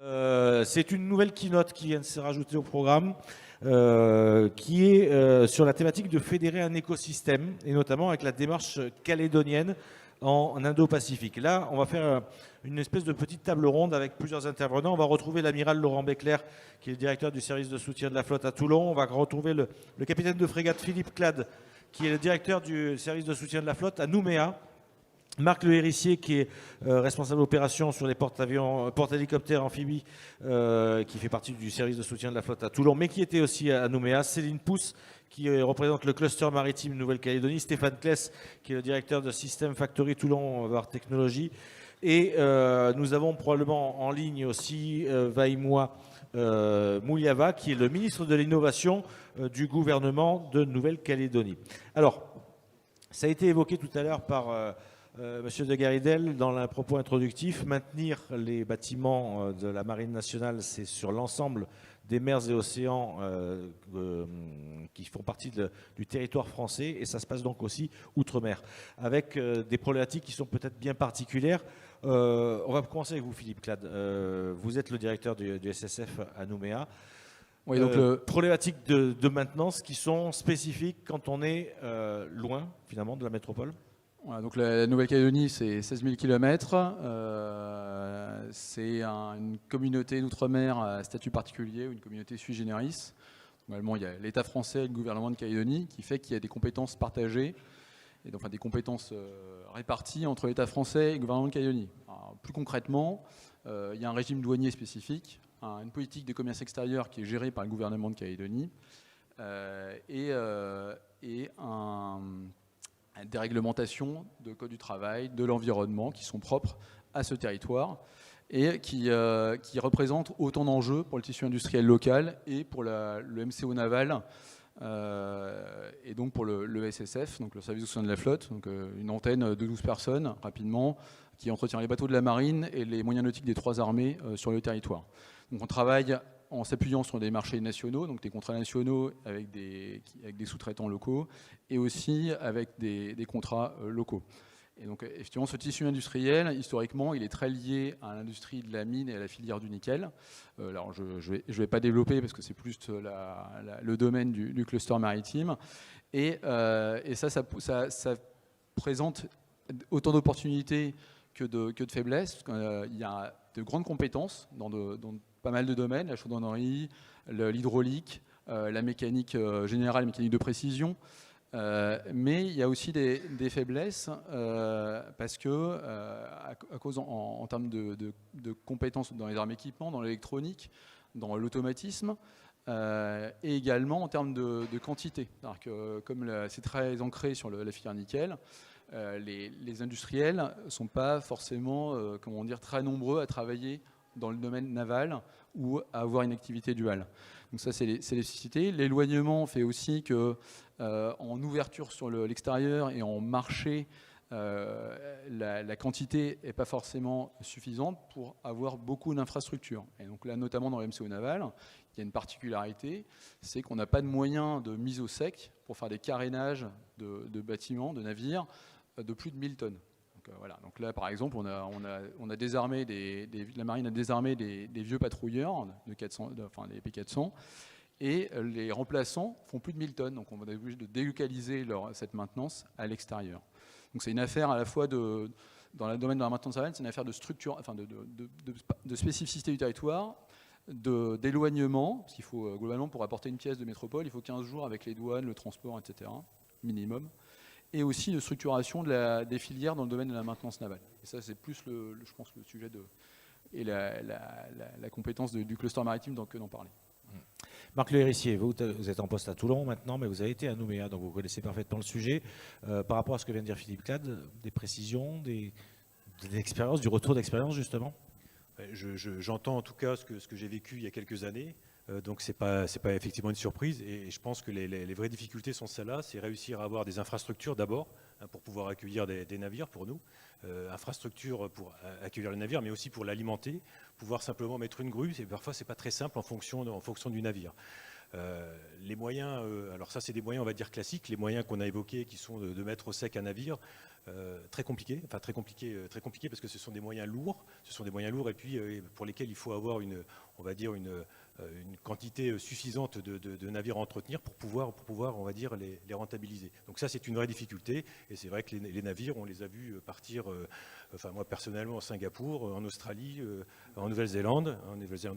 C'est une nouvelle keynote qui vient de se rajouter au programme, qui est sur la thématique de fédérer un écosystème, et notamment avec la démarche calédonienne en Indo-Pacifique. Là, on va faire une espèce de petite table ronde avec plusieurs intervenants. On va retrouver l'amiral Laurent Becler, qui est le directeur du service de soutien de la flotte à Toulon. On va retrouver le capitaine de frégate Philippe Clade, qui est le directeur du service de soutien de la flotte à Nouméa. Marc Le Hérissier, qui est responsable opération sur les porte-hélicoptères amphibies, qui fait partie du service de soutien de la flotte à Toulon, mais qui était aussi à Nouméa. Céline Pousse, qui représente le cluster maritime Nouvelle-Calédonie. Stéphane Kless, qui est le directeur de System Factory Toulon Var Technologies. Et nous avons probablement en ligne aussi Vaimoua Mouliava, qui est le ministre de l'Innovation du gouvernement de Nouvelle-Calédonie. Alors, ça a été évoqué tout à l'heure par Monsieur de Garidel, dans le propos introductif, maintenir les bâtiments de la Marine nationale, c'est sur l'ensemble des mers et océans qui font partie du territoire français, et ça se passe donc aussi outre-mer, avec des problématiques qui sont peut-être bien particulières. On va commencer avec vous, Philippe Clade. Vous êtes le directeur du SSF à Nouméa. Oui, donc problématiques de maintenance qui sont spécifiques quand on est loin, finalement, de la métropole. Voilà, donc la Nouvelle-Calédonie, c'est 16 000 km. C'est une communauté d'outre-mer à statut particulier, ou une communauté sui generis. Normalement, il y a l'État français et le gouvernement de Calédonie, qui fait qu'il y a des compétences partagées, et donc, enfin, des compétences réparties entre l'État français et le gouvernement de Calédonie. Alors, plus concrètement, il y a un régime douanier spécifique, une politique de commerce extérieur qui est gérée par le gouvernement de Calédonie, et des réglementations de code du travail, de l'environnement qui sont propres à ce territoire et qui représentent autant d'enjeux pour le tissu industriel local et pour le MCO naval et donc pour le SSF, donc le service de soutien de la flotte, donc une antenne de 12 personnes rapidement qui entretient les bateaux de la marine et les moyens nautiques des trois armées sur le territoire. Donc on travaille en s'appuyant sur des marchés nationaux, donc des contrats nationaux avec des sous-traitants locaux, et aussi avec des contrats locaux. Et donc effectivement, ce tissu industriel, historiquement, il est très lié à l'industrie de la mine et à la filière du nickel. Alors je vais pas développer parce que c'est plus le domaine du cluster maritime. Et ça présente autant d'opportunités que de faiblesses. Il y a de grandes compétences dans pas mal de domaines, la chaudronnerie, l'hydraulique, la mécanique générale, la mécanique de précision. Mais il y a aussi des faiblesses parce que, à cause en termes de compétences dans les armes équipements, dans l'électronique, dans l'automatisme, et également en termes de quantité. Alors que, comme c'est très ancré sur la filière nickel, les industriels ne sont pas forcément très nombreux à travailler dans le domaine naval ou à avoir une activité duale. Donc ça, c'est les spécificités. L'éloignement fait aussi que, en ouverture sur l'extérieur et en marché, la quantité n'est pas forcément suffisante pour avoir beaucoup d'infrastructures. Et donc là, notamment dans le MCO naval, il y a une particularité, c'est qu'on n'a pas de moyens de mise au sec pour faire des carénages de bâtiments, de navires, de plus de 1000 tonnes. Donc, voilà. Donc là, par exemple, on a désarmé la marine a désarmé des vieux patrouilleurs de 400, enfin les P400, et les remplaçants font plus de 1000 tonnes. Donc on va être obligé de délocaliser cette maintenance à l'extérieur. Donc c'est une affaire à la fois dans le domaine de la maintenance aérienne, c'est une affaire de structure, enfin de spécificité du territoire, d'éloignement, parce qu'il faut globalement pour apporter une pièce de métropole, il faut 15 jours avec les douanes, le transport, etc. minimum. Et aussi de structuration des filières dans le domaine de la maintenance navale. Et ça, c'est plus, je pense, le sujet et la compétence du cluster maritime que d'en parler. Marc Le Hérissier, vous êtes en poste à Toulon maintenant, mais vous avez été à Nouméa, donc vous connaissez parfaitement le sujet. Par rapport à ce que vient de dire Philippe Clade, des précisions, des expériences, du retour d'expérience justement? J'entends en tout cas ce que j'ai vécu il y a quelques années. Donc c'est pas effectivement une surprise, et je pense que les vraies difficultés sont celles-là, c'est réussir à avoir des infrastructures d'abord pour pouvoir accueillir des navires pour nous, infrastructures pour accueillir le navire, mais aussi pour l'alimenter, pouvoir simplement mettre une grue, parfois c'est pas très simple en fonction du navire. Les moyens, alors ça c'est des moyens on va dire classiques, les moyens qu'on a évoqués qui sont de mettre au sec un navire, très compliqué, très compliqué parce que ce sont des moyens lourds, et puis pour lesquels il faut avoir une quantité suffisante de navires à entretenir pour pouvoir on va dire, les rentabiliser. Donc ça, c'est une vraie difficulté, et c'est vrai que les navires, on les a vus partir, moi personnellement, à Singapour, en Australie, en Nouvelle-Zélande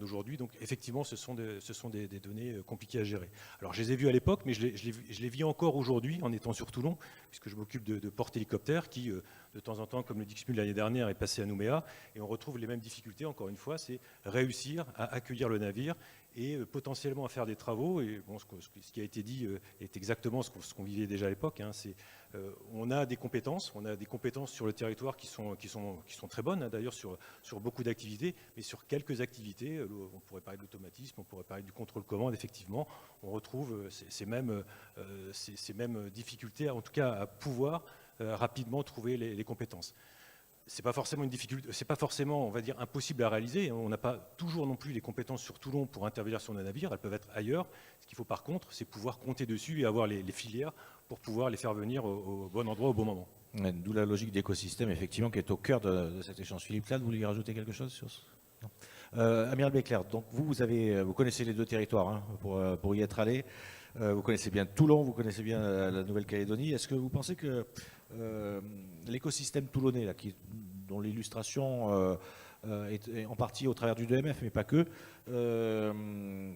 aujourd'hui. Donc effectivement, ce sont des données compliquées à gérer. Alors je les ai vues à l'époque, mais je les vis encore aujourd'hui en étant sur Toulon, puisque je m'occupe de porte-hélicoptères qui, de temps en temps, comme le Dixmude l'année dernière, est passé à Nouméa, et on retrouve les mêmes difficultés, encore une fois, c'est réussir à accueillir le navire et potentiellement à faire des travaux. Et bon, ce qui a été dit est exactement ce qu'on vivait déjà à l'époque. On a des compétences sur le territoire qui sont très bonnes, d'ailleurs sur beaucoup d'activités, mais sur quelques activités, on pourrait parler de l'automatisme, on pourrait parler du contrôle-commande, effectivement, on retrouve ces mêmes difficultés, en tout cas à pouvoir rapidement trouver les compétences. C'est pas forcément une difficulté, c'est pas forcément, on va dire, impossible à réaliser. On n'a pas toujours non plus les compétences sur Toulon pour intervenir sur nos navires, elles peuvent être ailleurs. Ce qu'il faut par contre, c'est pouvoir compter dessus et avoir les filières pour pouvoir les faire venir au bon endroit au bon moment. D'où la logique d'écosystème, effectivement, qui est au cœur de cet échange. Philippe Clade, vous vouliez rajouter quelque chose sur ce? Amiral Béclair, donc vous connaissez les deux territoires pour y être allé. Vous connaissez bien Toulon, vous connaissez bien la Nouvelle-Calédonie. Est-ce que vous pensez que l'écosystème toulonnais, là, dont l'illustration est en partie au travers du 2MF, mais pas que,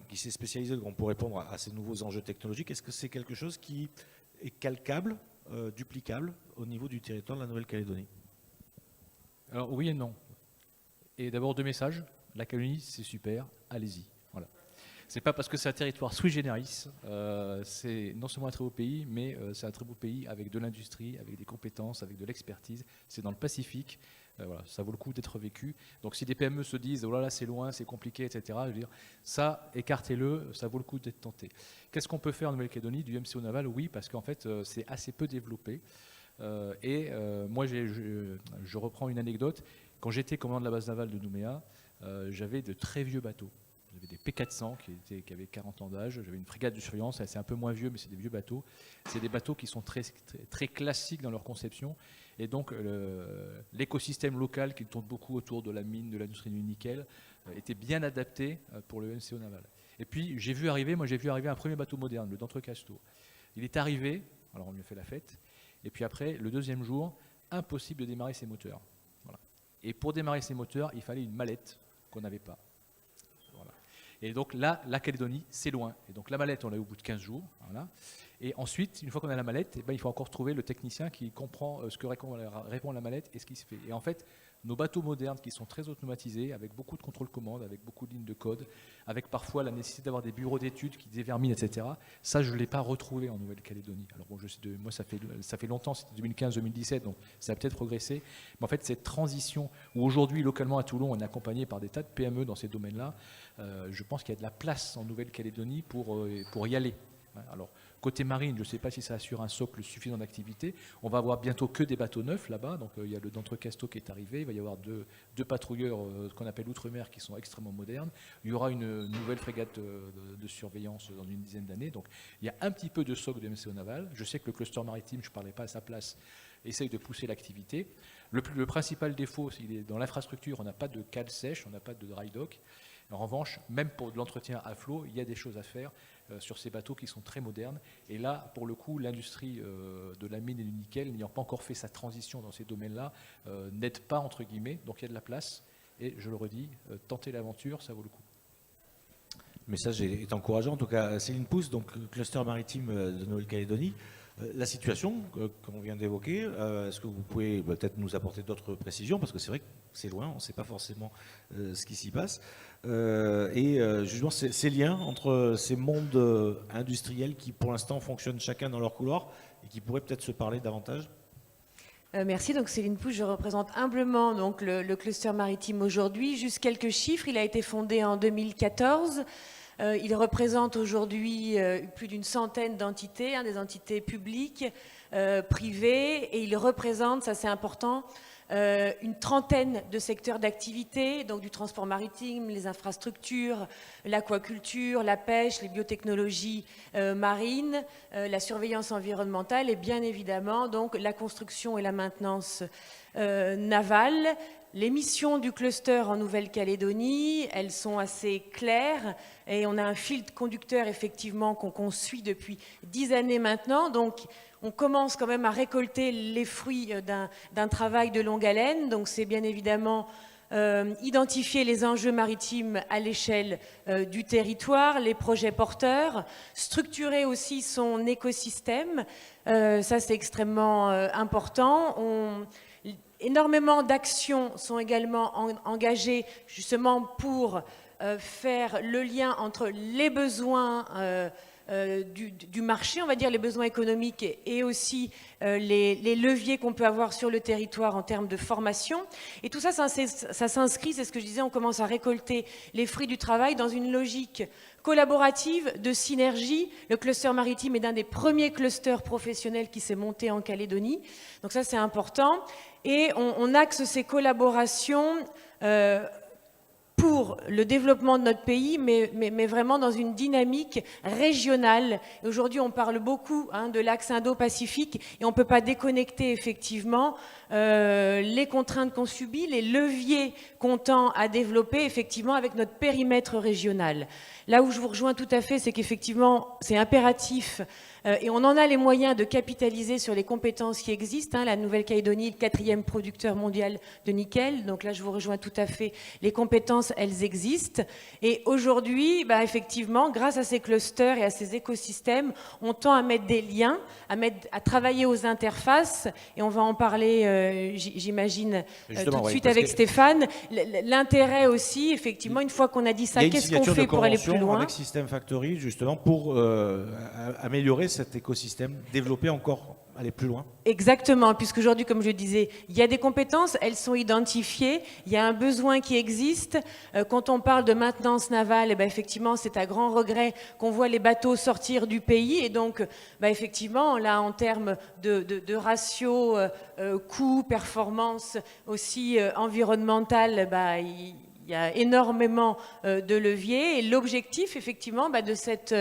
qui s'est spécialisé pour répondre à ces nouveaux enjeux technologiques, est-ce que c'est quelque chose qui est calcable, duplicable au niveau du territoire de la Nouvelle-Calédonie? Alors oui et non. Et d'abord deux messages. La Calédonie, c'est super, allez-y. Voilà. C'est pas parce que c'est un territoire sui generis, c'est non seulement un très beau pays, mais c'est un très beau pays avec de l'industrie, avec des compétences, avec de l'expertise. C'est dans le Pacifique, voilà, ça vaut le coup d'être vécu. Donc si des PME se disent oh là là c'est loin, c'est compliqué, etc., je veux dire, ça écartez-le, ça vaut le coup d'être tenté. Qu'est-ce qu'on peut faire en Nouvelle-Calédonie du MCO naval? Oui, parce qu'en fait c'est assez peu développé. Moi je reprends une anecdote. Quand j'étais commandant de la base navale de Nouméa, j'avais de très vieux bateaux. J'avais des P400 qui avaient 40 ans d'âge. J'avais une frégate de surveillance, c'est un peu moins vieux, mais c'est des vieux bateaux. C'est des bateaux qui sont très, très, très classiques dans leur conception. Et donc, l'écosystème local qui tourne beaucoup autour de la mine, de l'industrie du nickel, était bien adapté pour le MCO naval. Et puis, j'ai vu arriver un premier bateau moderne, le d'Entrecasteaux. Il est arrivé, alors on lui a fait la fête, et puis après, le deuxième jour, impossible de démarrer ses moteurs. Voilà. Et pour démarrer ses moteurs, il fallait une mallette qu'on n'avait pas. Voilà. Et donc là, la Calédonie, c'est loin. Et donc la mallette, on l'a eu au bout de 15 jours. Voilà. Et ensuite, une fois qu'on a la mallette, il faut encore trouver le technicien qui comprend ce que répond la mallette et ce qui se fait. Et en fait, nos bateaux modernes qui sont très automatisés, avec beaucoup de contrôle-commande, avec beaucoup de lignes de code, avec parfois la nécessité d'avoir des bureaux d'études qui déverminent, etc. Ça, je ne l'ai pas retrouvé en Nouvelle-Calédonie. Alors bon, moi, ça fait longtemps, c'était 2015-2017, donc ça a peut-être progressé. Mais en fait, cette transition, où aujourd'hui, localement à Toulon, on est accompagné par des tas de PME dans ces domaines-là, je pense qu'il y a de la place en Nouvelle-Calédonie pour y aller. Alors, côté marine, je ne sais pas si ça assure un socle suffisant d'activité. On va avoir bientôt que des bateaux neufs là-bas. Donc, il y a le d'Entrecasteaux qui est arrivé. Il va y avoir deux patrouilleurs, ce qu'on appelle outre-mer, qui sont extrêmement modernes. Il y aura une nouvelle frégate de surveillance dans une dizaine d'années. Donc, il y a un petit peu de socle de MCO naval. Je sais que le cluster maritime, je ne parlais pas à sa place, essaye de pousser l'activité. Le principal défaut, il est dans l'infrastructure. On n'a pas de cale sèche, on n'a pas de dry dock. En revanche, même pour de l'entretien à flot, il y a des choses à faire sur ces bateaux qui sont très modernes. Et là, pour le coup, l'industrie de la mine et du nickel, n'ayant pas encore fait sa transition dans ces domaines-là, n'aide pas, entre guillemets. Donc il y a de la place. Et je le redis, tenter l'aventure, ça vaut le coup. Le message est encourageant. En tout cas, Céline Pousse, donc cluster maritime de Nouvelle-Calédonie. La situation qu'on vient d'évoquer, est-ce que vous pouvez peut-être nous apporter d'autres précisions? Parce que c'est vrai que c'est loin, on ne sait pas forcément ce qui s'y passe. Justement, ces liens entre ces mondes industriels qui, pour l'instant, fonctionnent chacun dans leur couloir et qui pourraient peut-être se parler davantage. Merci. Donc Céline Pouche, je représente humblement donc, le cluster maritime aujourd'hui. Juste quelques chiffres. Il a été fondé en 2014. Il représente aujourd'hui plus d'une centaine d'entités, des entités publiques, privés et ils représentent, ça c'est important, une trentaine de secteurs d'activité, donc du transport maritime, les infrastructures, l'aquaculture, la pêche, les biotechnologies marines, la surveillance environnementale et bien évidemment donc la construction et la maintenance navale. Les missions du cluster en Nouvelle-Calédonie, elles sont assez claires et on a un fil conducteur effectivement qu'on suit depuis 10 années maintenant. Donc on commence quand même à récolter les fruits d'un travail de longue haleine. Donc c'est bien évidemment identifier les enjeux maritimes à l'échelle du territoire, les projets porteurs, structurer aussi son écosystème. Ça c'est extrêmement important. Énormément d'actions sont également engagées justement pour faire le lien entre les besoins du marché, on va dire les besoins économiques et aussi les leviers qu'on peut avoir sur le territoire en termes de formation. Et tout ça, ça s'inscrit, c'est ce que je disais, on commence à récolter les fruits du travail dans une logique collaborative, de synergie. Le cluster maritime est d'un des premiers clusters professionnels qui s'est monté en Calédonie. Donc ça, c'est important. Et on axe ces collaborations pour le développement de notre pays, mais vraiment dans une dynamique régionale. Aujourd'hui, on parle beaucoup de l'axe Indo-Pacifique et on ne peut pas déconnecter effectivement les contraintes qu'on subit, les leviers qu'on tend à développer effectivement avec notre périmètre régional. Là où je vous rejoins tout à fait, c'est qu'effectivement, c'est impératif et on en a les moyens de capitaliser sur les compétences qui existent. La Nouvelle-Calédonie, le 4e producteur mondial de nickel. Donc là, je vous rejoins tout à fait. Les compétences, elles existent. Et aujourd'hui, effectivement, grâce à ces clusters et à ces écosystèmes, on tend à mettre des liens, à travailler aux interfaces. Et on va en parler, j'imagine, tout de suite avec Stéphane. L'intérêt aussi, effectivement, une fois qu'on a dit ça, qu'est-ce qu'on fait pour aller plus loin avec System Factory, justement, pour améliorer cet écosystème, développer encore, aller plus loin. Exactement, puisqu'aujourd'hui, comme je disais, il y a des compétences, elles sont identifiées, il y a un besoin qui existe. Quand on parle de maintenance navale, effectivement, c'est à grand regret qu'on voit les bateaux sortir du pays. Et donc, effectivement, là, en termes de ratio, coût, performance, aussi environnementale, il y a énormément de leviers. Et l'objectif, effectivement, de cette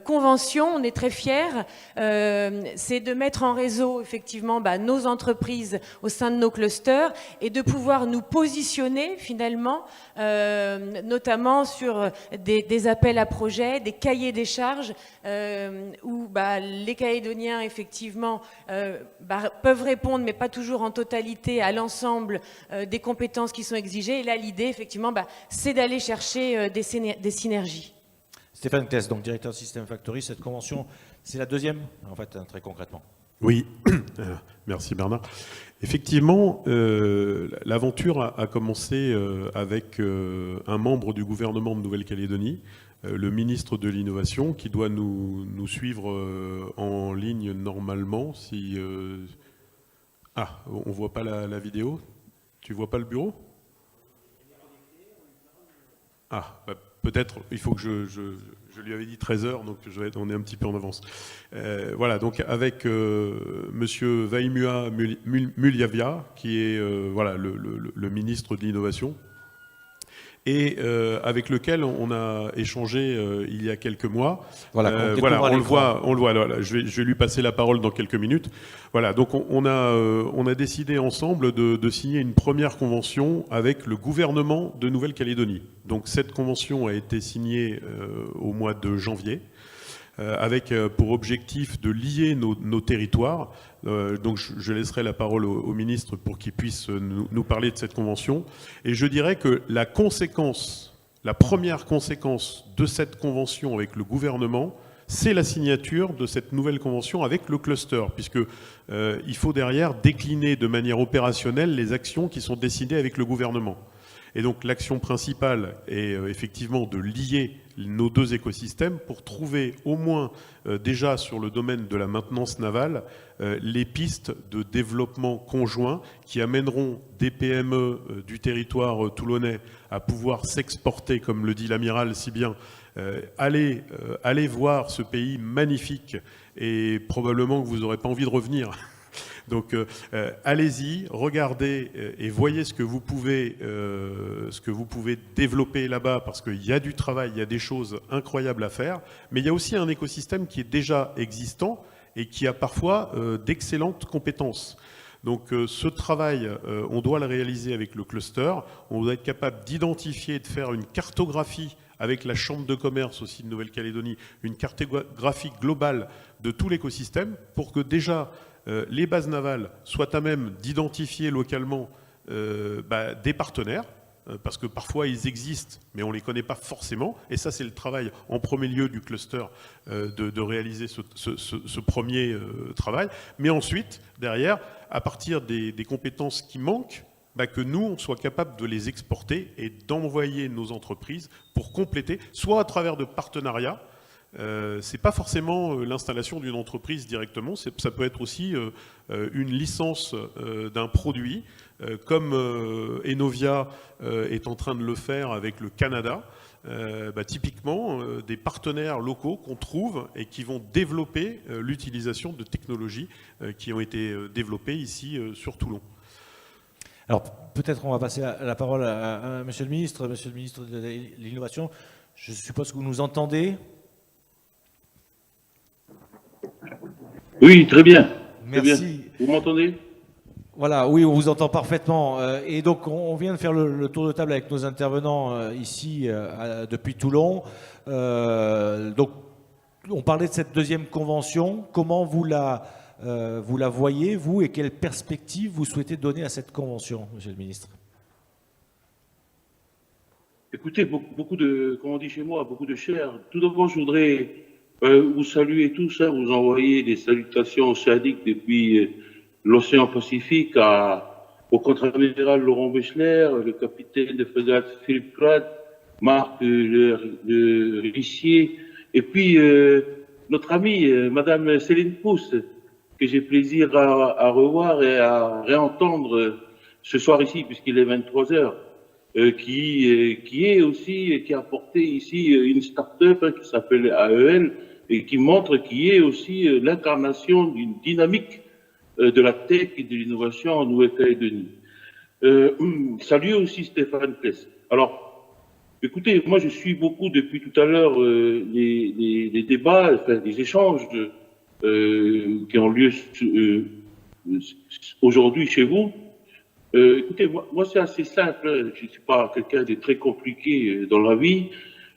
convention, on est très fiers, c'est de mettre en réseau, effectivement, nos entreprises au sein de nos clusters et de pouvoir nous positionner, finalement, notamment sur des appels à projets, des cahiers des charges, où les Calédoniens, effectivement, peuvent répondre, mais pas toujours en totalité, à l'ensemble des compétences qui sont exigées. Et là, l'idée, effectivement, c'est d'aller chercher des synergies. Stéphane Claes, donc directeur de System Factory, cette convention, c'est la deuxième, en fait, très concrètement. Oui, merci Bernard. Effectivement, l'aventure a commencé avec un membre du gouvernement de Nouvelle-Calédonie, le ministre de l'Innovation, qui doit nous suivre en ligne normalement. Si, on ne voit pas la vidéo. Tu ne vois pas le bureau ? Peut-être, il faut que je lui avais dit 13h, donc on est un petit peu en avance. Voilà, donc avec Monsieur Vaimua Muliavia, qui est le ministre de l'Innovation, et avec lequel on a échangé il y a quelques mois. On le voit. Voilà, je vais lui passer la parole dans quelques minutes. Voilà, donc on a décidé ensemble de signer une première convention avec le gouvernement de Nouvelle-Calédonie. Donc cette convention a été signée au mois de janvier, avec pour objectif de lier nos territoires. Donc je laisserai la parole au ministre pour qu'il puisse nous parler de cette convention. Et je dirais que la première conséquence de cette convention avec le gouvernement, c'est la signature de cette nouvelle convention avec le cluster, puisque il faut derrière décliner de manière opérationnelle les actions qui sont décidées avec le gouvernement. Et donc l'action principale est effectivement de lier nos deux écosystèmes pour trouver au moins déjà sur le domaine de la maintenance navale les pistes de développement conjoint qui amèneront des PME du territoire toulonnais à pouvoir s'exporter, comme le dit l'amiral si bien. Allez voir ce pays magnifique et probablement que vous n'aurez pas envie de revenir. Donc allez-y, regardez et voyez ce que vous pouvez développer là-bas, parce qu'il y a du travail, il y a des choses incroyables à faire, mais il y a aussi un écosystème qui est déjà existant et qui a parfois d'excellentes compétences. Donc ce travail, on doit le réaliser avec le cluster, on doit être capable d'identifier et de faire une cartographie avec la Chambre de commerce aussi de Nouvelle-Calédonie, une cartographie globale de tout l'écosystème pour que déjà les bases navales soient à même d'identifier localement des partenaires, parce que parfois ils existent, mais on ne les connaît pas forcément. Et ça, c'est le travail en premier lieu du cluster de réaliser ce premier travail. Mais ensuite, derrière, à partir des compétences qui manquent, que nous, on soit capable de les exporter et d'envoyer nos entreprises pour compléter, soit à travers de partenariats. C'est pas forcément l'installation d'une entreprise directement, ça peut être aussi une licence d'un produit, comme Enovia est en train de le faire avec le Canada. Typiquement, des partenaires locaux qu'on trouve et qui vont développer l'utilisation de technologies qui ont été développées ici sur Toulon. Alors peut-être on va passer la parole à Monsieur le ministre de l'Innovation. Je suppose que vous nous entendez. Oui, très bien. Merci. Très bien. Vous m'entendez? Voilà, oui, on vous entend parfaitement. Et donc, on vient de faire le tour de table avec nos intervenants ici depuis Toulon. Donc, on parlait de cette deuxième convention. Comment vous la voyez, vous, et quelles perspectives vous souhaitez donner à cette convention, Monsieur le ministre? Écoutez, beaucoup de, comme on dit chez moi, beaucoup de chair. Tout d'abord, je voudrais vous saluer tous, vous envoyer des salutations océaniques depuis l'océan Pacifique au contre-amiral Laurent Bechler, le capitaine de frégate Philippe Crad, Marc le Rissier, et puis notre amie Madame Céline Pousse, que j'ai plaisir à revoir et à réentendre ce soir ici, puisqu'il est 23 heures. Qui a apporté ici une start-up qui s'appelle AEL et qui montre qui est aussi l'incarnation d'une dynamique de la tech et de l'innovation en Nouvelle-Calédonie. Salut aussi Stéphane Pless. Alors, écoutez, moi je suis beaucoup depuis tout à l'heure les débats, enfin les échanges qui ont lieu aujourd'hui chez vous. Écoutez, moi c'est assez simple, je ne suis pas quelqu'un de très compliqué dans la vie.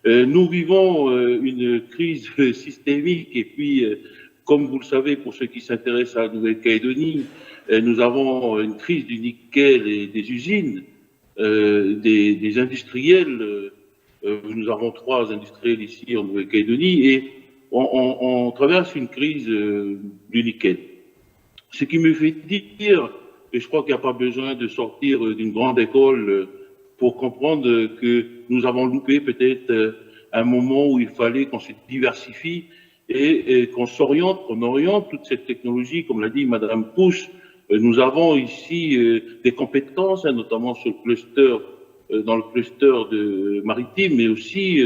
Nous vivons une crise systémique et puis, comme vous le savez, pour ceux qui s'intéressent à la Nouvelle-Calédonie, nous avons une crise du nickel et des usines, des industriels. Nous avons 3 industriels ici en Nouvelle-Calédonie et on traverse une crise du nickel. Ce qui me fait dire, et je crois qu'il n'y a pas besoin de sortir d'une grande école pour comprendre que nous avons loupé peut-être un moment où il fallait qu'on se diversifie et qu'on oriente toute cette technologie, comme l'a dit Madame Pousse. Nous avons ici des compétences, notamment sur le cluster, dans le cluster maritime, mais aussi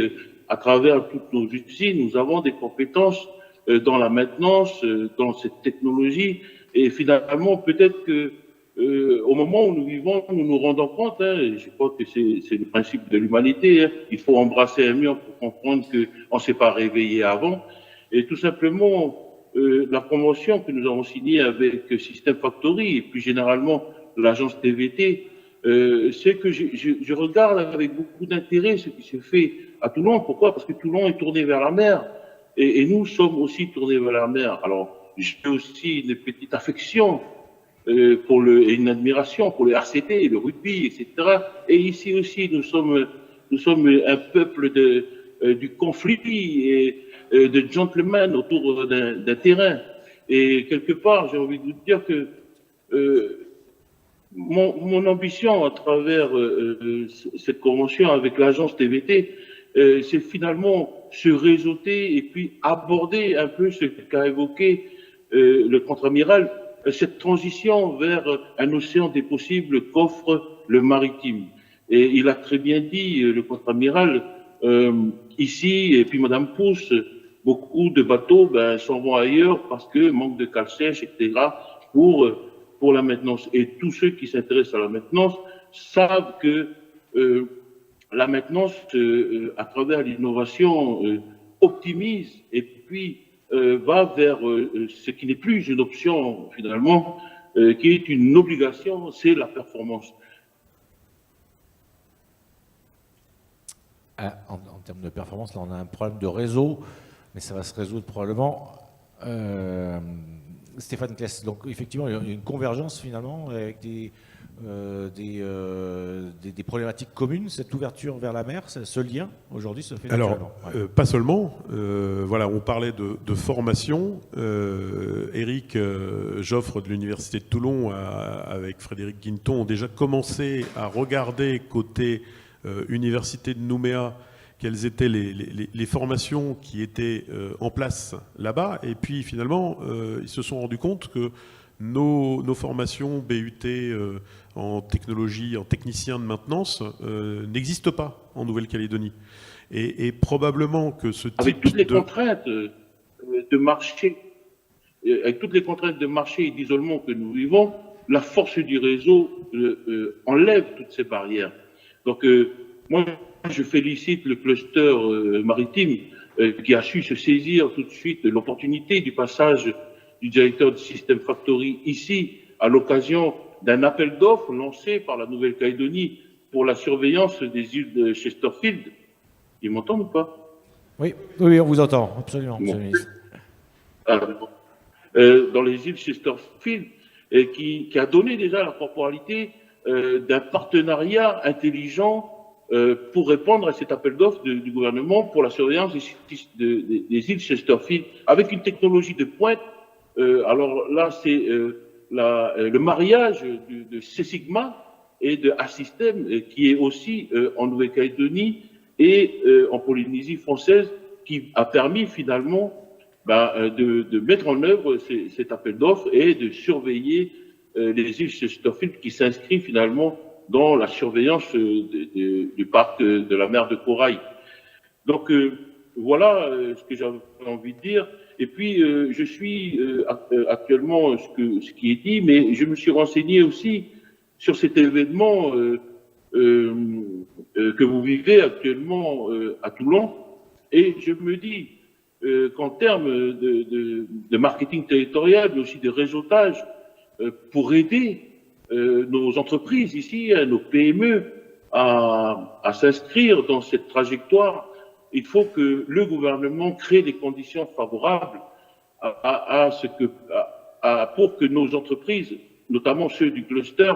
à travers toutes nos usines, nous avons des compétences dans la maintenance, dans cette technologie. Et finalement, peut-être que au moment où nous vivons, nous nous rendons compte, je crois que c'est le principe de l'humanité, il faut embrasser un mur pour comprendre qu'on ne s'est pas réveillé avant. Et tout simplement, la convention que nous avons signée avec System Factory et plus généralement l'agence TVT, c'est que je regarde avec beaucoup d'intérêt ce qui se fait à Toulon. Pourquoi? Parce que Toulon est tourné vers la mer et nous sommes aussi tournés vers la mer. Alors, j'ai aussi une petite affection et une admiration pour le RCT, le rugby, etc. Et ici aussi, nous sommes un peuple du conflit et de gentlemen autour d'un terrain. Et quelque part, j'ai envie de vous dire que mon ambition à travers cette convention avec l'agence TVT, c'est finalement se réseauter et puis aborder un peu ce qu'a évoqué le contre-amiral, cette transition vers un océan des possibles qu'offre le maritime. Et il a très bien dit, le contre-amiral, ici, et puis Madame Pousse, beaucoup de bateaux s'en vont ailleurs parce que manque de cale-sèche, etc., pour la maintenance. Et tous ceux qui s'intéressent à la maintenance savent que la maintenance, à travers l'innovation, optimise et puis va vers ce qui n'est plus une option, finalement, qui est une obligation, c'est la performance. En termes de performance, là, on a un problème de réseau, mais ça va se résoudre probablement. Stéphane Kless, donc effectivement, il y a une convergence finalement avec des problématiques communes. Cette ouverture vers la mer, ce lien aujourd'hui se fait naturellement. Alors, pas seulement. Voilà, on parlait de formation. Éric Joffre de l'Université de Toulon, avec Frédéric Guinton, ont déjà commencé à regarder côté Université de Nouméa quelles étaient les formations qui étaient en place là-bas. Et puis finalement, ils se sont rendus compte que nos formations BUT en technologie, en technicien de maintenance, n'existent pas en Nouvelle-Calédonie. Et probablement que ce type avec toutes les contraintes de marché, avec toutes les contraintes de marché et d'isolement que nous vivons, la force du réseau enlève toutes ces barrières. Donc, moi, je félicite le cluster maritime qui a su se saisir tout de suite de l'opportunité du passage du directeur de System Factory ici, à l'occasion d'un appel d'offres lancé par la Nouvelle-Calédonie pour la surveillance des îles de Chesterfield. Ils m'entendent ou pas? Oui, on vous entend, absolument. Bon. Dans les îles Chesterfield, qui a donné déjà la corporalité d'un partenariat intelligent pour répondre à cet appel d'offres du gouvernement pour la surveillance des îles Chesterfield, avec une technologie de pointe. Alors là, c'est le mariage de C-Sigma et de A-System, qui est aussi en Nouvelle-Calédonie et en Polynésie française, qui a permis finalement de mettre en œuvre cet appel d'offres et de surveiller les îles Chesterfield, qui s'inscrivent finalement dans la surveillance du parc de la mer de Corail. Donc voilà ce que j'avais envie de dire. Et puis je suis actuellement ce qui est dit, mais je me suis renseigné aussi sur cet événement que vous vivez actuellement à Toulon, et je me dis qu'en termes de marketing territorial, mais aussi de réseautage, pour aider nos entreprises ici, nos PME, à s'inscrire dans cette trajectoire, il faut que le gouvernement crée des conditions favorables pour que nos entreprises, notamment ceux du cluster,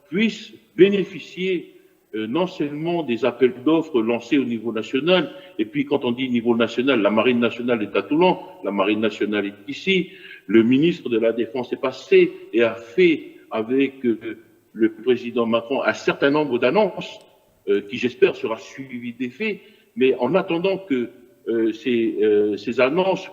puissent bénéficier non seulement des appels d'offres lancés au niveau national, et puis quand on dit niveau national, la Marine nationale est à Toulon, la Marine nationale est ici, le ministre de la Défense est passé et a fait avec le président Macron un certain nombre d'annonces qui, j'espère, sera suivi d'effet. Mais en attendant que ces annonces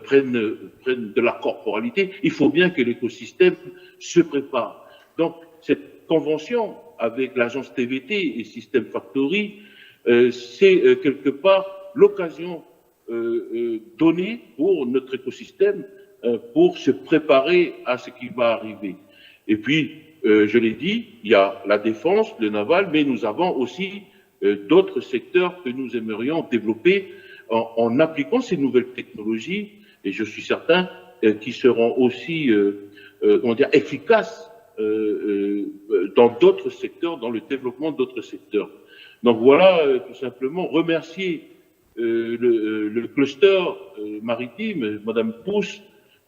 prennent de la corporalité, il faut bien que l'écosystème se prépare. Donc, cette convention avec l'agence TVT et System Factory, c'est quelque part l'occasion donnée pour notre écosystème pour se préparer à ce qui va arriver. Et puis, je l'ai dit, il y a la défense, le naval, mais nous avons aussi d'autres secteurs que nous aimerions développer en appliquant ces nouvelles technologies, et je suis certain qu'ils seront aussi efficaces dans d'autres secteurs, dans le développement d'autres secteurs. Donc voilà, tout simplement, remercier le cluster maritime, Madame Pousse,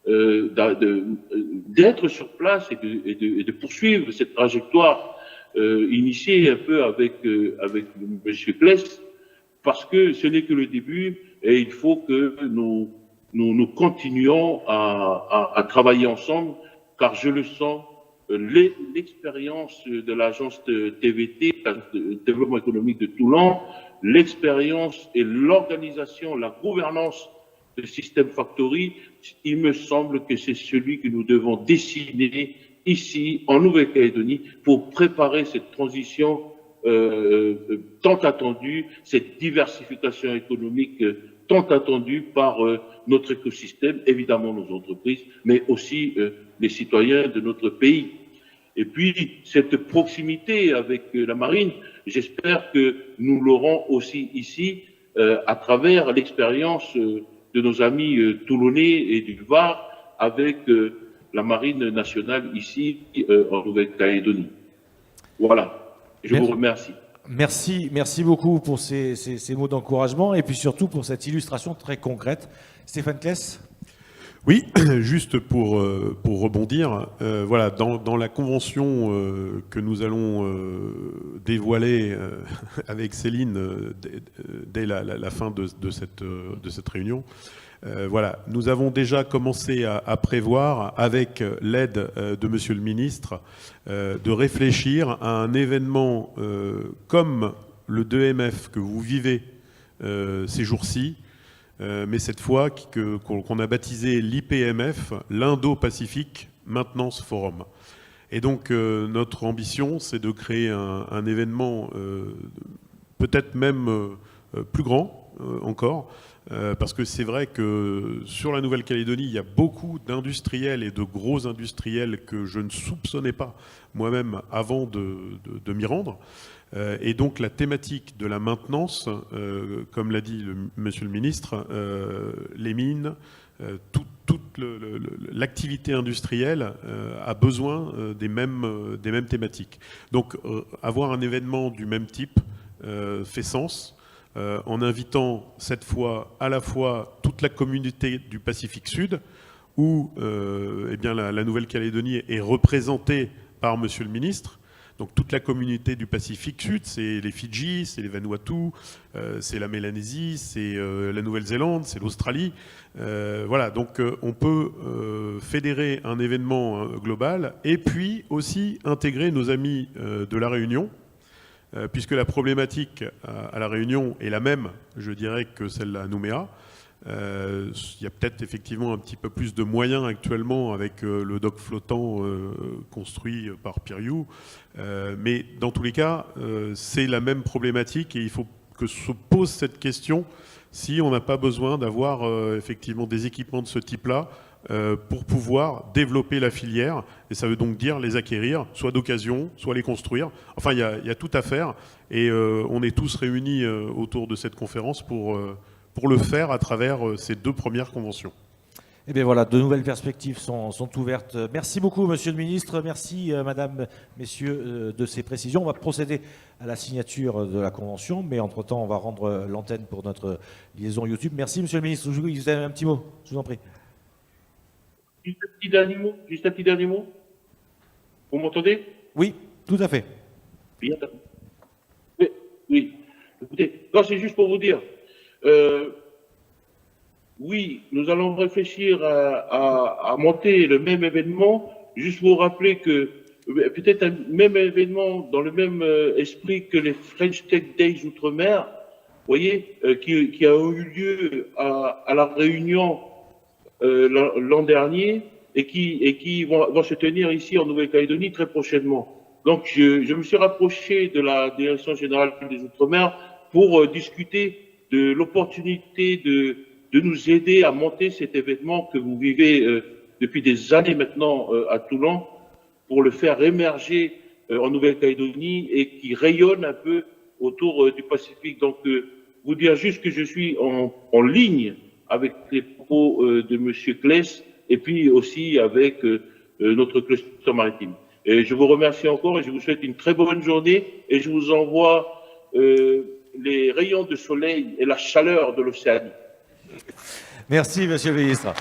d'être sur place et de poursuivre cette trajectoire initiée un peu avec M. Kless, parce que ce n'est que le début et il faut que nous continuions à travailler ensemble, car je le sens, l'expérience de l'agence de TVT, l'agence de développement économique de Toulon, l'expérience et l'organisation, la gouvernance de System Factory, il me semble que c'est celui que nous devons dessiner ici, en Nouvelle-Calédonie, pour préparer cette transition tant attendue, cette diversification économique tant attendue par notre écosystème, évidemment nos entreprises, mais aussi les citoyens de notre pays. Et puis, cette proximité avec la marine, j'espère que nous l'aurons aussi ici à travers l'expérience de nos amis toulonnais et du Var avec la marine nationale ici en Nouvelle-Calédonie. Voilà. Je vous remercie. Merci beaucoup pour ces mots d'encouragement et puis surtout pour cette illustration très concrète. Stéphane Kless. Oui, juste pour rebondir, voilà, dans la convention que nous allons dévoiler avec Céline dès la fin de cette réunion, voilà, nous avons déjà commencé à prévoir, avec l'aide de Monsieur le Ministre, de réfléchir à un événement comme le 2MF que vous vivez ces jours-ci, mais cette fois qu'on a baptisé l'IPMF, l'Indo-Pacific Maintenance Forum. Et donc notre ambition, c'est de créer un événement peut-être même plus grand encore, parce que c'est vrai que sur la Nouvelle-Calédonie, il y a beaucoup d'industriels et de gros industriels que je ne soupçonnais pas moi-même avant de m'y rendre. Et donc la thématique de la maintenance, comme l'a dit Monsieur le Ministre, les mines, toute l'activité industrielle a besoin des mêmes thématiques. Donc avoir un événement du même type fait sens, en invitant cette fois à la fois toute la communauté du Pacifique Sud, où eh bien, la Nouvelle-Calédonie est représentée par Monsieur le Ministre. Donc toute la communauté du Pacifique Sud, c'est les Fidji, c'est les Vanuatu, c'est la Mélanésie, c'est la Nouvelle-Zélande, c'est l'Australie. Voilà, donc on peut fédérer un événement global et puis aussi intégrer nos amis de la Réunion, puisque la problématique à la Réunion est la même, je dirais, que celle à Nouméa. Il y a peut-être effectivement un petit peu plus de moyens actuellement avec le dock flottant construit par Piriou, mais dans tous les cas, c'est la même problématique et il faut que se pose cette question si on n'a pas besoin d'avoir effectivement des équipements de ce type-là pour pouvoir développer la filière, et ça veut donc dire les acquérir, soit d'occasion, soit les construire. Enfin, il y a tout à faire et on est tous réunis autour de cette conférence pour le faire à travers ces 2 premières conventions. Eh bien voilà, de nouvelles perspectives sont ouvertes. Merci beaucoup, Monsieur le Ministre. Merci, Madame, Messieurs, de ces précisions. On va procéder à la signature de la convention, mais entre-temps, on va rendre l'antenne pour notre liaison YouTube. Merci, Monsieur le Ministre. Vous avez un petit mot, je vous en prie. Juste un petit dernier mot. Vous m'entendez? Oui, tout à fait. Oui. Écoutez, non, c'est juste pour vous dire. Oui, nous allons réfléchir à monter le même événement. Juste vous rappeler que peut-être un même événement dans le même esprit que les French Tech Days Outre-mer, vous voyez, qui a eu lieu à La Réunion l'an dernier et qui vont se tenir ici en Nouvelle-Calédonie très prochainement. Donc, je me suis rapproché de la Direction Générale des Outre-mer pour discuter de l'opportunité de nous aider à monter cet événement que vous vivez depuis des années maintenant à Toulon, pour le faire émerger en Nouvelle-Calédonie et qui rayonne un peu autour du Pacifique. Donc, vous dire juste que je suis en ligne avec les propos de Monsieur Kless et puis aussi avec notre cluster maritime. Et je vous remercie encore et je vous souhaite une très bonne journée et je vous envoie les rayons de soleil et la chaleur de l'Océanie. Merci, Monsieur le Ministre.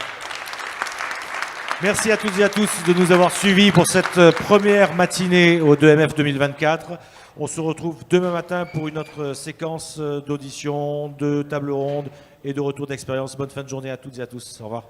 Merci à toutes et à tous de nous avoir suivis pour cette première matinée au 2MF 2024. On se retrouve demain matin pour une autre séquence d'audition, de table ronde et de retour d'expérience. Bonne fin de journée à toutes et à tous. Au revoir.